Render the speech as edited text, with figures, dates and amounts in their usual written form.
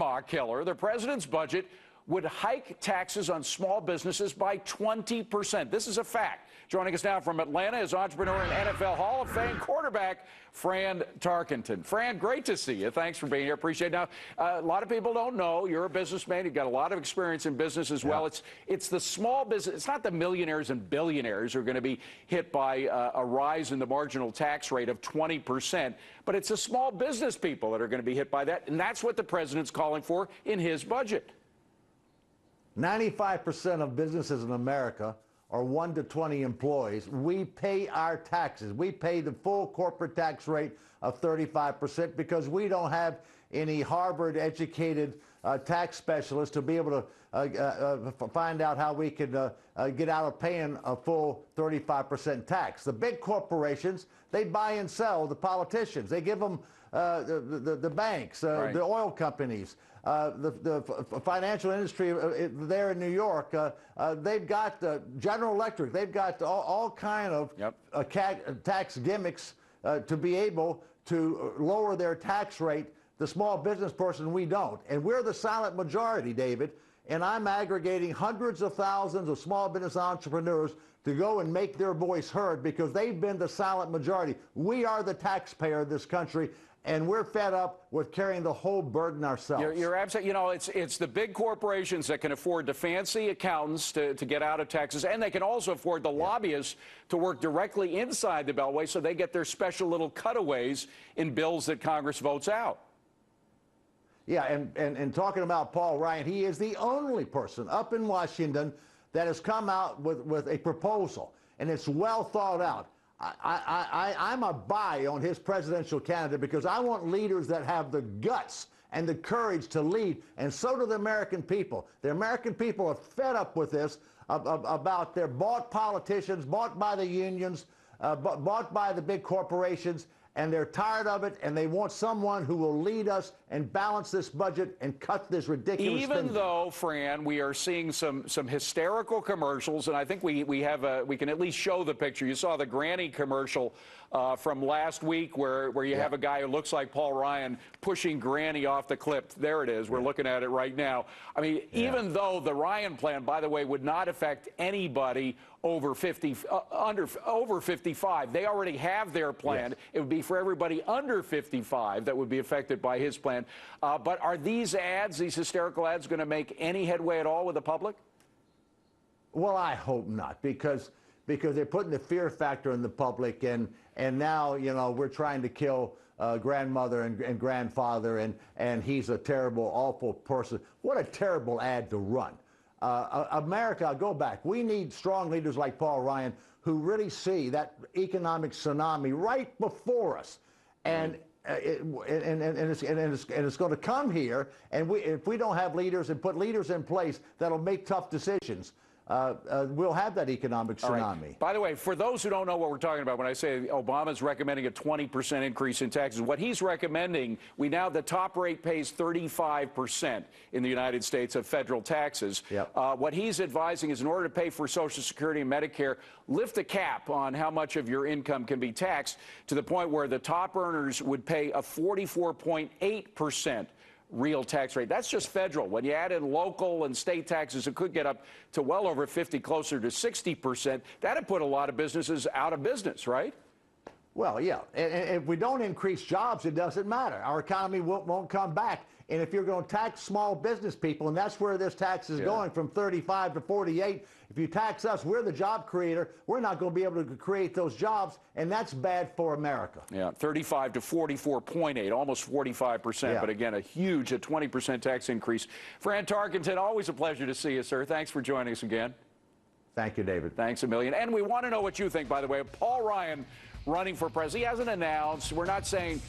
grandpa killer, the president's budget would hike taxes on small businesses by 20%. This is a fact. Joining us now from Atlanta is entrepreneur and NFL Hall of Fame quarterback Fran Tarkenton. Fran, great to see you. Thanks for being here. Appreciate it. Now, a lot of people don't know you're a businessman. You've got a lot of experience in business as well. It's the small business. It's not the millionaires and billionaires who are going to be hit by a rise in the marginal tax rate of 20%, but it's the small business people that are going to be hit by that, and that's what the president's calling for in his budget. 95% of businesses in America are 1 to 20 employees. We pay our taxes. We pay the full corporate tax rate of 35% because we don't have any Harvard-educated tax specialists to be able to find out how we can get out of paying a full 35% tax. The big corporations, they buy and sell the politicians. They give them the banks, the oil companies, the financial industry there in New York. They've got General Electric. They've got all kind of tax gimmicks to be able to lower their tax rate. The small business person, we don't. And we're the silent majority, David. And I'm aggregating hundreds of thousands of small business entrepreneurs to go and make their voice heard because they've been the silent majority. We are the taxpayer of this country, and we're fed up with carrying the whole burden ourselves. You're absolutely, you know, it's the big corporations that can afford the fancy accountants to get out of taxes, and they can also afford the lobbyists to work directly inside the Beltway so they get their special little cutaways in bills that Congress votes out. Yeah, and talking about Paul Ryan, he is the only person up in Washington that has come out with a proposal, and it's well thought out. I'm a buy on his presidential candidate because I want leaders that have the guts and the courage to lead, and so do the American people. The American people are fed up with this, about their bought politicians, bought by the unions, bought by the big corporations, and they're tired of it, and they want someone who will lead us and balance this budget and cut this ridiculous spending. Even though, Fran, we are seeing some hysterical commercials, and I think we can at least show the picture. You saw the granny commercial from last week where you have a guy who looks like Paul Ryan pushing granny off the cliff. There it is. We're looking at it right now. I mean, even though the Ryan plan, by the way, would not affect anybody over 50, over 55. They already have their plan. It would be for everybody under 55 that would be affected by his plan. But are these ads, these hysterical ads, going to make any headway at all with the public? Well, I hope not, because they're putting the fear factor in the public, and now, you know, we're trying to kill grandmother and grandfather, and he's a terrible, awful person. What a terrible ad to run. America, I'll go back. We need strong leaders like Paul Ryan who really see that economic tsunami right before us, and it's going to come here. And if we don't have leaders and put leaders in place that'll make tough decisions, we'll have that economic tsunami. Right. By the way, for those who don't know what we're talking about, when I say Obama's recommending a 20% increase in taxes, what he's recommending, the top rate pays 35% in the United States of federal taxes. What he's advising is, in order to pay for Social Security and Medicare, lift the cap on how much of your income can be taxed to the point where the top earners would pay a 44.8% real tax rate. That's just federal. When you add in local and state taxes, it could get up to well over 50, closer to 60%. That'd put a lot of businesses out of business, right? Well, yeah. And if we don't increase jobs, it doesn't matter. Our economy won't come back. And if you're going to tax small business people, and that's where this tax is going, from 35 to 48, if you tax us, we're the job creator. We're not going to be able to create those jobs, and that's bad for America. Yeah, 35 to 44.8, almost 45%. But again, a 20% tax increase. Fran Tarkenton, always a pleasure to see you, sir. Thanks for joining us again. Thank you, David. Thanks a million. And we want to know what you think, by the way, of Paul Ryan running for president. He hasn't announced. We're not saying